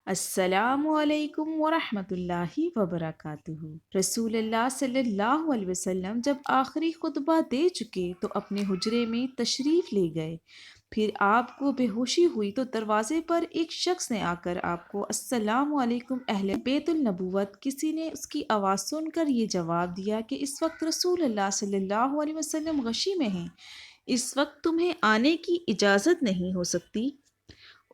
السلام علیکم ورحمۃ اللہ وبرکاتہ۔ رسول اللہ صلی اللہ علیہ وسلم جب آخری خطبہ دے چکے تو اپنے حجرے میں تشریف لے گئے۔ پھر آپ کو بے ہوشی ہوئی تو دروازے پر ایک شخص نے آ کر آپ کو السلام علیکم اہل بیت النبوت۔ کسی نے اس کی آواز سن کر یہ جواب دیا کہ اس وقت رسول اللہ صلی اللہ علیہ وسلم غشی میں ہیں، اس وقت تمہیں آنے کی اجازت نہیں ہو سکتی۔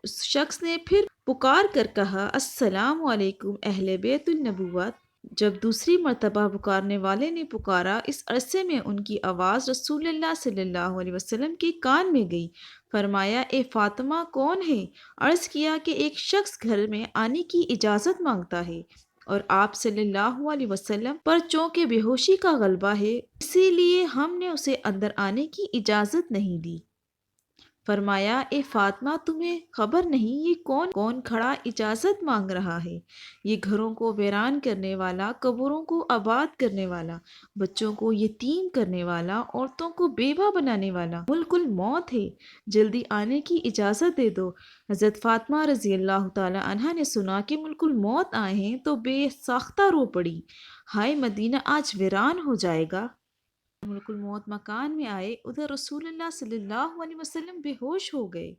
اس شخص نے پھر پکار کر کہا السلام علیکم اہل بیت النبوت۔ جب دوسری مرتبہ پکارنے والے نے پکارا، اس عرصے میں ان کی آواز رسول اللہ صلی اللہ علیہ وسلم کے کان میں گئی۔ فرمایا اے فاطمہ کون ہے؟ عرض کیا کہ ایک شخص گھر میں آنے کی اجازت مانگتا ہے اور آپ صلی اللہ علیہ وسلم پر چونکہ بے ہوشی کا غلبہ ہے، اسی لیے ہم نے اسے اندر آنے کی اجازت نہیں دی۔ فرمایا اے فاطمہ تمہیں خبر نہیں یہ کون کھڑا اجازت مانگ رہا ہے؟ یہ گھروں کو ویران کرنے والا، قبروں کو آباد کرنے والا، بچوں کو یتیم کرنے والا، عورتوں کو بیوہ بنانے والا ملک الموت ہے، جلدی آنے کی اجازت دے دو۔ حضرت فاطمہ رضی اللہ تعالی عنہا نے سنا کہ ملک الموت آئے ہیں تو بے ساختہ رو پڑی، ہائے مدینہ آج ویران ہو جائے گا۔ ملک الموت مکان میں آئے، ادھر رسول اللہ صلی اللہ علیہ وسلم بے ہوش ہو گئے۔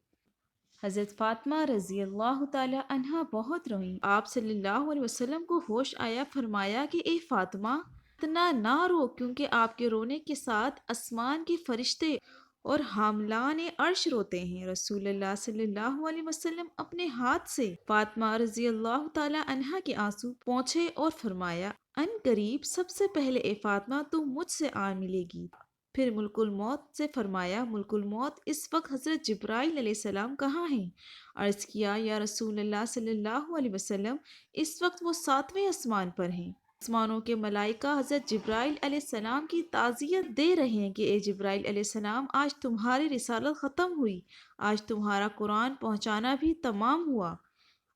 حضرت فاطمہ رضی اللہ تعالی عنہا بہت روئیں۔ آپ صلی اللہ علیہ وسلم کو ہوش آیا، فرمایا کہ اے فاطمہ اتنا نہ رو، کیونکہ آپ کے رونے کے ساتھ آسمان کے فرشتے اور حاملان عرش روتے ہیں۔ رسول اللہ صلی اللہ علیہ وسلم اپنے ہاتھ سے فاطمہ رضی اللہ تعالی عنہا کے آنسو پوچھے اور فرمایا ان قریب سب سے پہلے اے فاطمہ تو مجھ سے آ ملے گی۔ پھر ملک الموت سے فرمایا ملک الموت اس وقت حضرت جبرائیل علیہ السلام کہاں ہیں؟ عرض کیا یا رسول اللہ صلی اللہ علیہ وسلم اس وقت وہ 7ویں آسمان پر ہیں۔ آسمانوں کے ملائکہ حضرت جبرائیل علیہ السلام کی تعزیت دے رہے ہیں کہ اے جبرائیل علیہ السلام آج تمہاری رسالت ختم ہوئی، آج تمہارا قرآن پہنچانا بھی تمام ہوا۔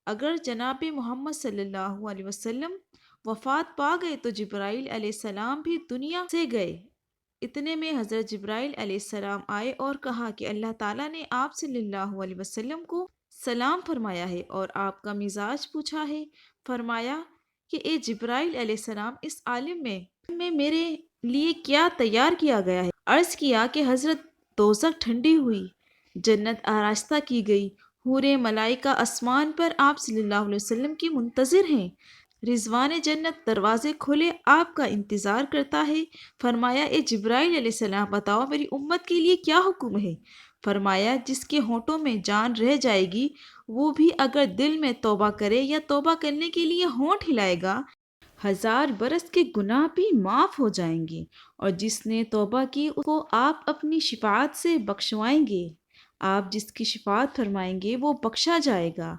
اگر جناب محمد صلی اللہ علیہ وسلم وفات پا گئے تو جبرائیل علیہ السلام بھی دنیا سے گئے۔ اتنے میں حضرت جبرائیل علیہ السلام آئے اور کہا کہ اللہ تعالیٰ نے آپ صلی اللہ علیہ وسلم کو سلام فرمایا ہے اور آپ کا مزاج پوچھا ہے۔ فرمایا کہ اے جبرائیل علیہ السلام اس عالم میں میرے لیے کیا تیار کیا گیا ہے؟ عرض کیا کہ حضرت دوزخ ٹھنڈی ہوئی، جنت آراستہ کی گئی، حوریں ملائکہ آسمان پر آپ صلی اللہ علیہ وسلم کی منتظر ہیں، رضوان جنت دروازے کھلے آپ کا انتظار کرتا ہے۔ فرمایا اے جبرائیل علیہ السلام بتاؤ میری امت کے لیے کیا حکم ہے؟ فرمایا جس کے ہونٹوں میں جان رہ جائے گی وہ بھی اگر دل میں توبہ کرے یا توبہ کرنے کے لیے ہونٹ ہلائے گا، 1000 برس کے گناہ بھی معاف ہو جائیں گے، اور جس نے توبہ کی اس کو آپ اپنی شفاعت سے بخشوائیں گے، آپ جس کی شفاعت فرمائیں گے وہ بخشا جائے گا،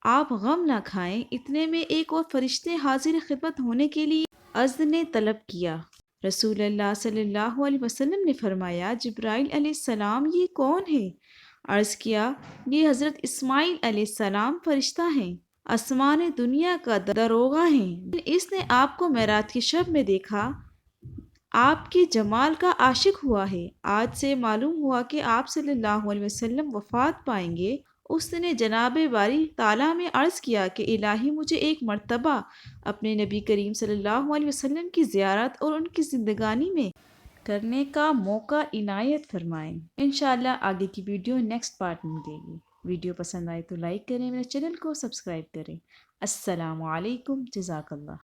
آپ غم نہ کھائیں۔ اتنے میں ایک اور فرشتے حاضر خدمت ہونے کے لیے اذن نے طلب کیا۔ رسول اللہ صلی اللہ علیہ وسلم نے فرمایا جبرائیل علیہ السلام یہ کون ہے؟ عرض کیا یہ حضرت اسماعیل علیہ السلام فرشتہ ہیں، آسمان دنیا کا داروغہ ہیں۔ اس نے آپ کو معراج کی شب میں دیکھا، آپ کے جمال کا عاشق ہوا ہے۔ آج سے معلوم ہوا کہ آپ صلی اللہ علیہ وسلم وفات پائیں گے۔ اس نے جناب باری تعالیٰ میں عرض کیا کہ الہی مجھے ایک مرتبہ اپنے نبی کریم صلی اللہ علیہ وسلم کی زیارت اور ان کی زندگانی میں کرنے کا موقع عنایت فرمائیں۔ انشاءاللہ آگے کی ویڈیو نیکسٹ پارٹ میں ملے گی۔ ویڈیو پسند آئے تو لائک کریں، میرے چینل کو سبسکرائب کریں۔ السلام علیکم، جزاک اللہ۔